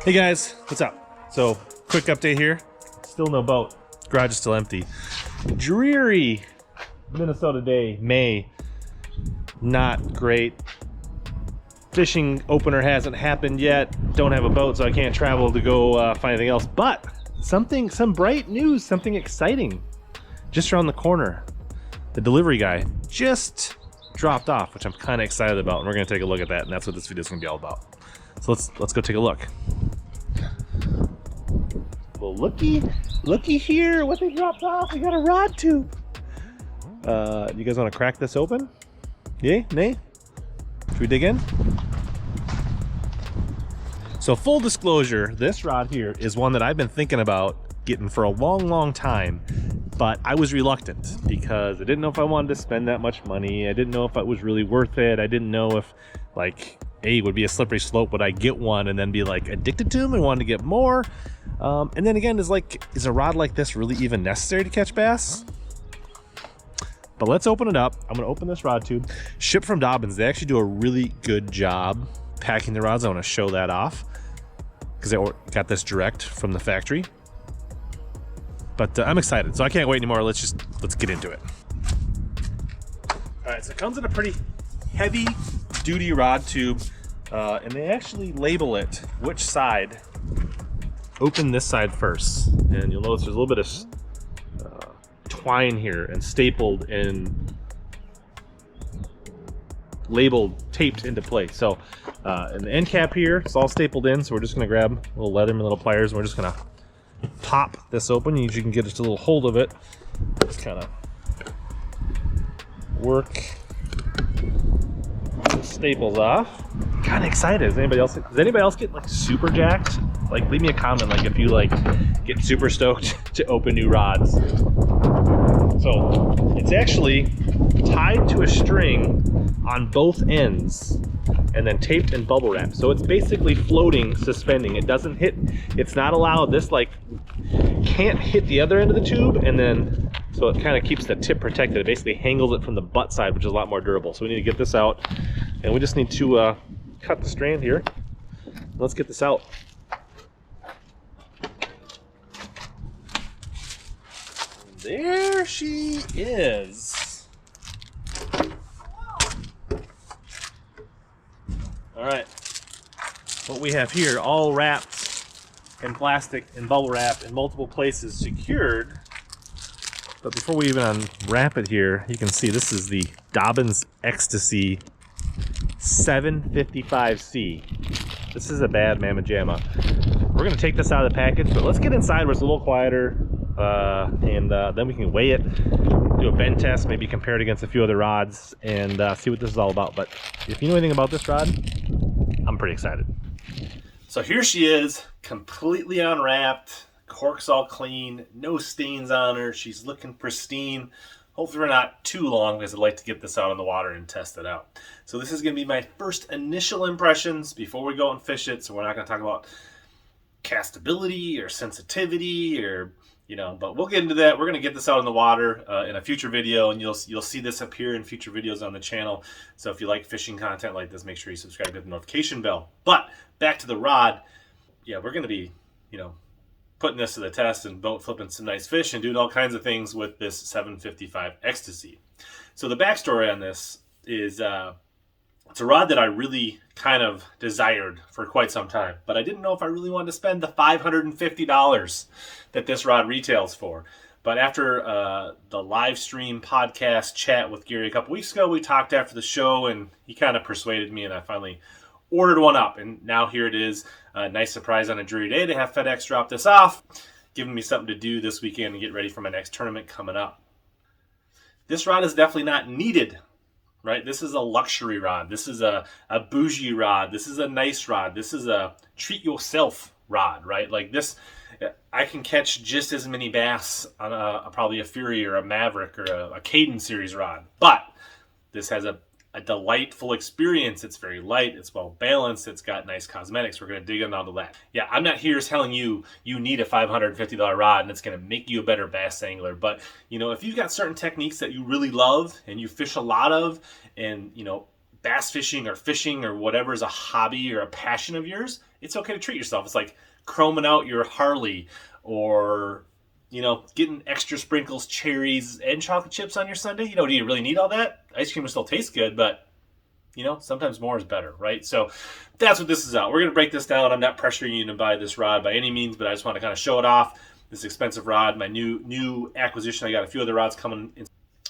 Hey guys, what's up? So, quick update here. Still no boat. Garage is still empty. Dreary Minnesota day, May. Not great. Fishing opener hasn't happened yet. Don't have a boat, so I can't travel to go find anything else. But some bright news, something exciting. Just around the corner. The delivery guy just dropped off, which I'm kind of excited about, and we're gonna take a look at that, and that's what this video is gonna be all about. So let's go take a look. Well, looky here, what they dropped off. We got a rod tube. You guys want to crack this open? Yay? Nay? Should we dig in? So full disclosure, this rod here is one that I've been thinking about getting for a long time, but I was reluctant because I didn't know if I wanted to spend that much money. I didn't know if it was really worth it. I didn't know if, like, it would be a slippery slope. Would I get one and then be like addicted to them and wanted to get more? And then again, is a rod like this really even necessary to catch bass? But let's open it up. I'm gonna open this rod tube. Shipped from Dobbins. They actually do a really good job packing the rods. I want to show that off because I got this direct from the factory. But I'm excited, so I can't wait anymore. Let's get into it. All right, so it comes in a pretty heavy duty rod tube, and they actually label it which side. Open this side first, and you'll notice there's a little bit of twine here and stapled and labeled, taped into place. So and the end cap here, it's all stapled in, so we're just gonna grab a little leather and little pliers, and we're just gonna pop this open. You can get just a little hold of it. Just kind of work the staples off. Kind of excited. Does anybody else get like super jacked? Like, leave me a comment, like, if you like get super stoked to open new rods. So it's actually tied to a string on both ends and then taped and bubble wrapped. So it's basically floating, suspending. It doesn't hit, it's not allowed, this like can't hit the other end of the tube, and then so it kind of keeps the tip protected. It basically hangles it from the butt side, which is a lot more durable. So we need to get this out, and we just need to cut the strand here. Let's get this out. There she is. All right, what we have here, all wrapped in plastic and bubble wrap in multiple places, secured. But before we even unwrap it here, you can see this is the Dobyns Xtasy 755C. This is a bad mamma jamma. We're gonna take this out of the package, but let's get inside where it's a little quieter, and then we can weigh it, do a bend test, maybe compare it against a few other rods, and see what this is all about. But if you know anything about this rod, I'm pretty excited. So here she is, completely unwrapped, cork's all clean, no stains on her. She's looking pristine. Hopefully we're not too long, because I'd like to get this out on the water and test it out. So this is going to be my first initial impressions before we go and fish it. So we're not going to talk about castability or sensitivity or, you know, but we'll get into that. We're going to get this out in the water in a future video, and you'll see this appear in future videos on the channel. So if you like fishing content like this, make sure you subscribe, hit the notification bell. But back to the rod. Yeah, we're going to be, you know, putting this to the test and boat flipping some nice fish and doing all kinds of things with this 755 Xtasy. So the backstory on this is it's a rod that I really kind of desired for quite some time, but I didn't know if I really wanted to spend the $550 that this rod retails for. But after the live stream podcast chat with Gary a couple weeks ago, we talked after the show, and he kind of persuaded me, and I finally ordered one up, and now here it is. A nice surprise on a dreary day to have FedEx drop this off, giving me something to do this weekend and get ready for my next tournament coming up. This rod is definitely not needed, right? This is a luxury rod. This is a bougie rod. This is a nice rod. This is a treat yourself rod, right? Like this, I can catch just as many bass on probably a Fury or a Maverick or a Caden series rod, but this has a delightful experience. It's very light, it's well balanced, it's got nice cosmetics. We're going to dig into that. Yeah, I'm not here telling you need a $550 rod and it's going to make you a better bass angler, but you know, if you've got certain techniques that you really love and you fish a lot of, and you know, bass fishing or whatever is a hobby or a passion of yours, it's okay to treat yourself. It's like chroming out your Harley, or getting extra sprinkles, cherries, and chocolate chips on your sundae. Do you really need all that? Ice cream will still taste good, but sometimes more is better, right? So that's what this is about. We're going to break this down. I'm not pressuring you to buy this rod by any means, but I just want to kind of show it off. This expensive rod, my new acquisition. I got a few other rods coming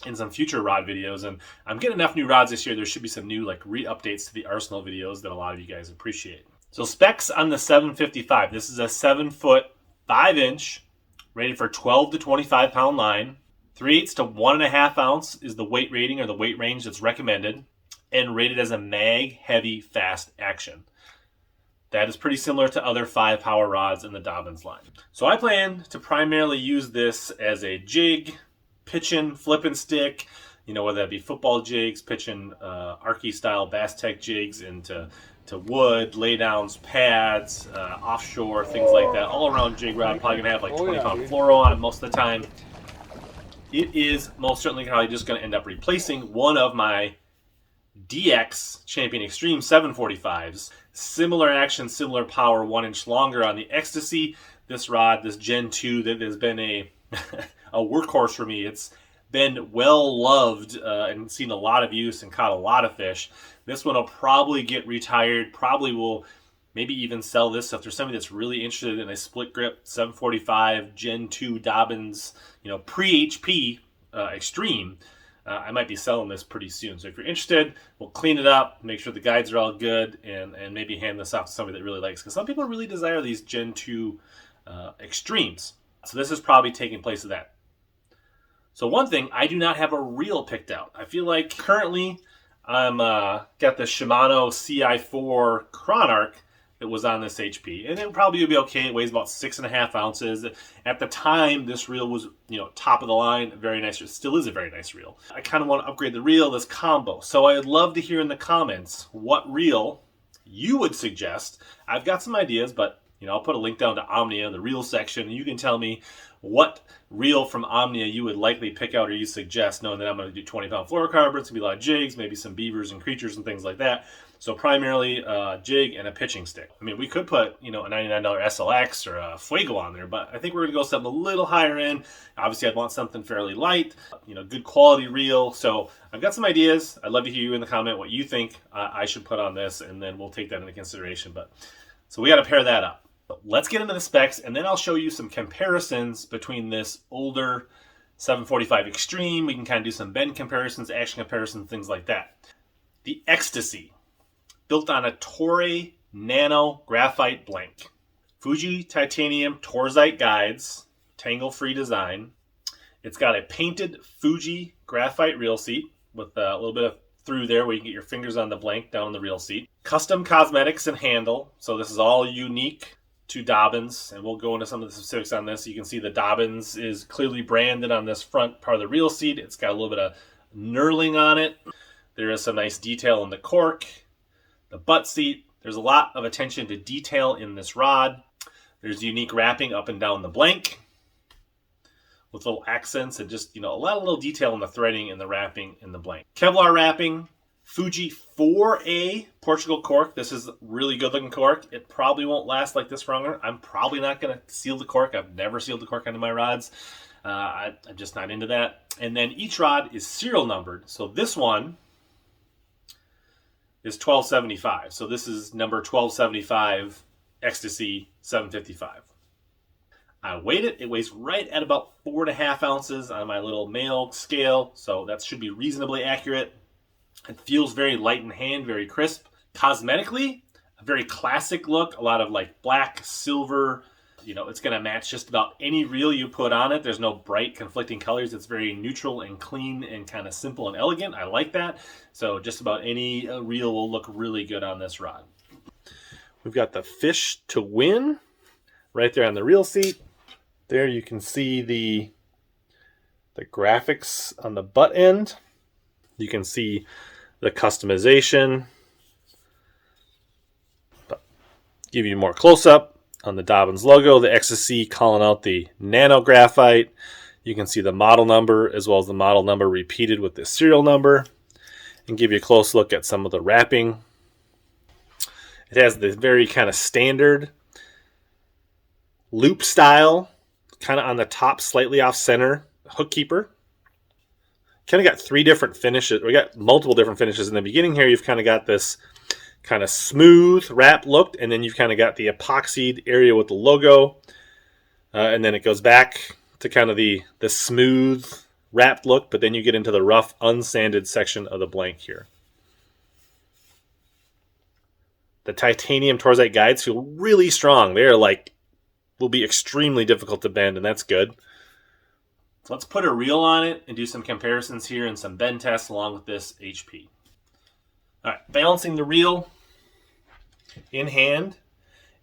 in some future rod videos, and I'm getting enough new rods this year. There should be some new re-updates to the Arsenal videos that a lot of you guys appreciate. So specs on the 755. This is a 7-foot, 5-inch, rated for 12 to 25 pound line. 3/8 to 1.5 ounce is the weight rating or the weight range that's recommended, and rated as a mag heavy fast action. That is pretty similar to other 5-power rods in the Dobbins line. So I plan to primarily use this as a jig, pitching, flipping stick, whether that be football jigs, pitching Arky style Bass Tech jigs into wood, laydowns, pads, offshore, things like that. All around jig rod, probably gonna have 20-pound fluoro on it most of the time. It is most certainly probably just gonna end up replacing one of my DX Champion Extreme 745s. Similar action, similar power, 1 inch longer on the Xtasy. This rod, this Gen 2, that has been a workhorse for me. It's been well loved and seen a lot of use and caught a lot of fish. This one will probably get retired. Probably will maybe even sell this. So if there's somebody that's really interested in a split grip 745 Gen 2 Dobbins, pre-HP Extreme, I might be selling this pretty soon. So if you're interested, we'll clean it up, make sure the guides are all good, and maybe hand this off to somebody that really likes. Because some people really desire these Gen 2 Extremes. So this is probably taking place of that. So one thing, I do not have a reel picked out. I feel like currently I'm got the Shimano CI4 Chronarch that was on this HP, and it probably would be okay. It weighs about 6.5 ounces. At the time, this reel was, top of the line, very nice. It still is a very nice reel. I kind of want to upgrade the reel, this combo. So I'd love to hear in the comments what reel you would suggest. I've got some ideas, but I'll put a link down to Omnia, the reel section, and you can tell me what reel from Omnia you would likely pick out or you suggest, knowing that I'm going to do 20-pound fluorocarbons. It's going to be a lot of jigs, maybe some beavers and creatures and things like that. So primarily jig and a pitching stick. I mean, we could put, a $99 SLX or a Fuego on there, but I think we're going to go something a little higher end. Obviously, I'd want something fairly light, good quality reel. So I've got some ideas. I'd love to hear you in the comment what you think I should put on this, and then we'll take that into consideration. So we got to pair that up. Let's get into the specs, and then I'll show you some comparisons between this older 745 Extreme. We can kind of do some bend comparisons, action comparisons, things like that. The Xtasy, built on a Toray Nano graphite blank. Fuji titanium Torzite guides, tangle-free design. It's got a painted Fuji graphite reel seat with a little bit of through there where you can get your fingers on the blank down on the reel seat. Custom cosmetics and handle. So this is all unique to Dobbins, and we'll go into some of the specifics on this. You can see the Dobbins is clearly branded on this front part of the reel seat. It's got a little bit of knurling on it. There is some nice detail in the cork, the butt seat. There's a lot of attention to detail in this rod. There's unique wrapping up and down the blank with little accents and just, a lot of little detail in the threading and the wrapping in the blank. Kevlar wrapping. Fuji 4A Portugal cork. This is really good looking cork. It probably won't last like this for longer. I'm probably not going to seal the cork. I've never sealed the cork onto my rods. I'm just not into that. And then each rod is serial numbered. So this one is 1275. So this is number 1275 Xtasy 755. I weighed it. It weighs right at about 4.5 ounces on my little male scale. So that should be reasonably accurate. It feels very light in hand, very crisp. Cosmetically, a very classic look. A lot of black, silver. It's going to match just about any reel you put on it. There's no bright, conflicting colors. It's very neutral and clean and kind of simple and elegant. I like that. So just about any reel will look really good on this rod. We've got the Fish to Win right there on the reel seat. There you can see the graphics on the butt end. You can see the customization. But give you more close-up on the Dobbins logo, the Xtasy calling out the nano graphite. You can see the model number as well as the model number repeated with the serial number. and give you a close look at some of the wrapping. It has the very kind of standard loop style, kind of on the top, slightly off center hook keeper. Kind of got 3 different finishes. We got multiple different finishes in the beginning here. You've kind of got this kind of smooth wrap look, and then you've kind of got the epoxied area with the logo, and then it goes back to kind of the smooth wrapped look, but then you get into the rough unsanded section of the blank here. The titanium Torzite guides feel really strong. They are like, will be extremely difficult to bend, and that's good. So let's put a reel on it and do some comparisons here and some bend tests along with this HP. All right, balancing the reel in hand,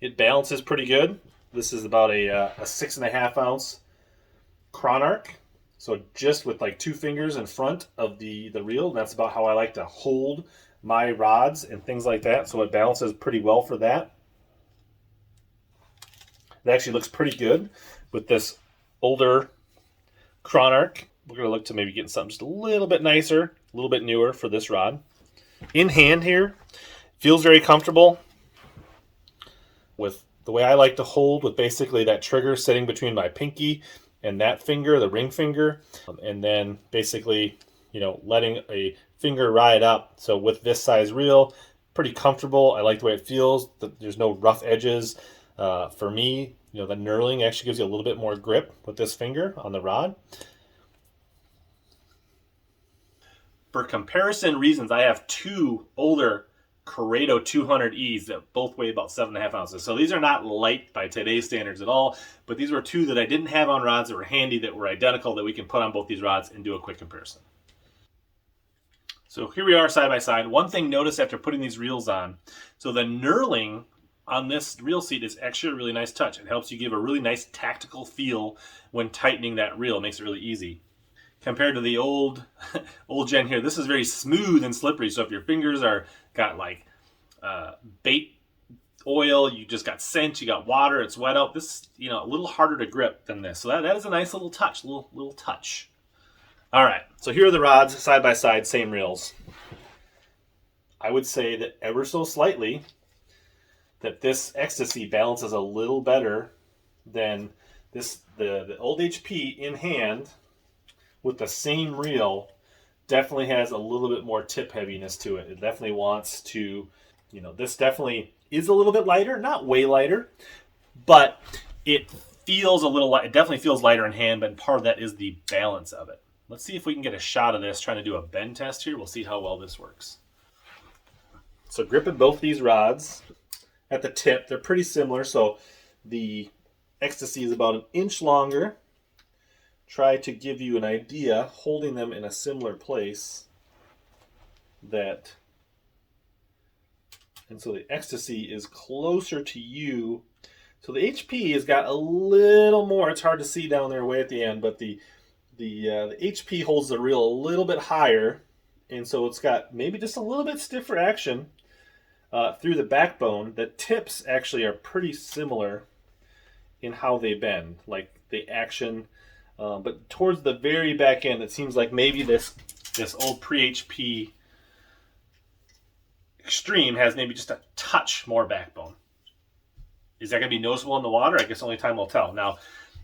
it balances pretty good. This is about a 6.5 ounce Chronarch. So just with like 2 fingers in front of the reel, that's about how I like to hold my rods and things like that. So it balances pretty well for that. It actually looks pretty good with this older Chronarch. We're going to look to maybe getting something just a little bit nicer, a little bit newer for this rod. In hand here, feels very comfortable with the way I like to hold, with basically that trigger sitting between my pinky and that finger, the ring finger, and then basically, you know, letting a finger ride up. So with this size reel, pretty comfortable. I like the way it feels. There's no rough edges. For me, you know, the knurling actually gives you a little bit more grip with this finger on the rod. For comparison reasons, I have 2 older Corrado 200Es that both weigh about 7.5 ounces. So these are not light by today's standards at all, but these were 2 that I didn't have on rods that were handy, that were identical, that we can put on both these rods and do a quick comparison. So here we are side by side. One thing notice after putting these reels on, so the knurling on this reel seat is actually a really nice touch. It helps you give a really nice tactical feel when tightening that reel. It makes it really easy. Compared to the old gen here, this is very smooth and slippery. So if your fingers are got like bait oil, you just got scent, you got water, it's wet out. This, you know, a little harder to grip than this. So that is a nice little touch, little touch. All right, so here are the rods side by side, same reels. I would say that ever so slightly that this Xtasy balances a little better than this. The old HP in hand with the same reel definitely has a little bit more tip heaviness to it. It definitely wants to, you know, this definitely is a little bit lighter, not way lighter, but it feels a little light. It definitely feels lighter in hand, but part of that is the balance of it. Let's see if we can get a shot of this, trying to do a bend test here. We'll see how well this works. So gripping both these rods at the tip, they're pretty similar. So the Xtasy is about 1 inch longer. Try to give you an idea, holding them in a similar place, that, and so the Xtasy is closer to you. So the HP has got a little more, it's hard to see down there way at the end, but the HP holds the reel a little bit higher, and so it's got maybe just a little bit stiffer action through the backbone. The tips actually are pretty similar in how they bend, like the action. But towards the very back end, it seems like maybe this old pre-HP Extreme has maybe just a touch more backbone. Is that going to be noticeable in the water? I guess only time will tell. Now,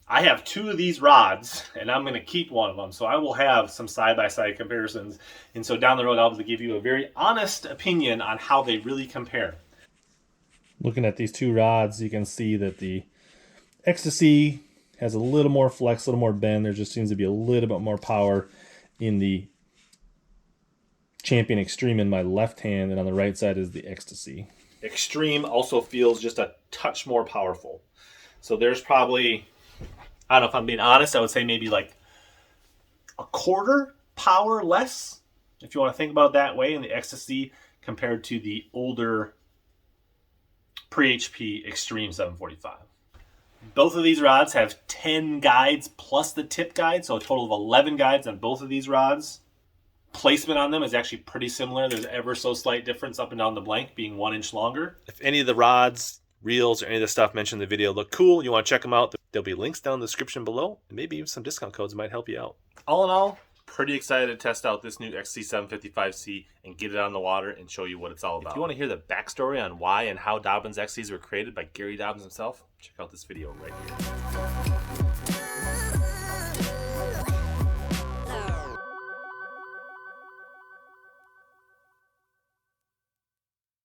I have 2 of these rods, and I'm going to keep one of them, so I will have some side-by-side comparisons. And so down the road, I'll be able to give you a very honest opinion on how they really compare. Looking at these 2 rods, you can see that the Xtasy has a little more flex, a little more bend. There just seems to be a little bit more power in the Champion Extreme in my left hand, and on the right side is the Xtasy. Extreme also feels just a touch more powerful. So there's probably, I don't know, if I'm being honest, I would say maybe like a quarter power less, if you want to think about it that way, in the Xtasy compared to the older pre-HP Extreme 745. Both of these rods have 10 guides plus the tip guide, so a total of 11 guides on both of these rods. Placement on them is actually pretty similar. There's ever so slight difference up and down the blank, being 1 inch longer. If any of the rods, reels, or any of the stuff mentioned in the video look cool, you want to check them out, there'll be links down in the description below, and maybe even some discount codes might help you out. All in all, Pretty excited to test out this new XC755C and get it on the water and show you what it's all about. If you want to hear the backstory on why and how Dobyns Xtasys were created by Gary Dobbins himself, check out this video right here.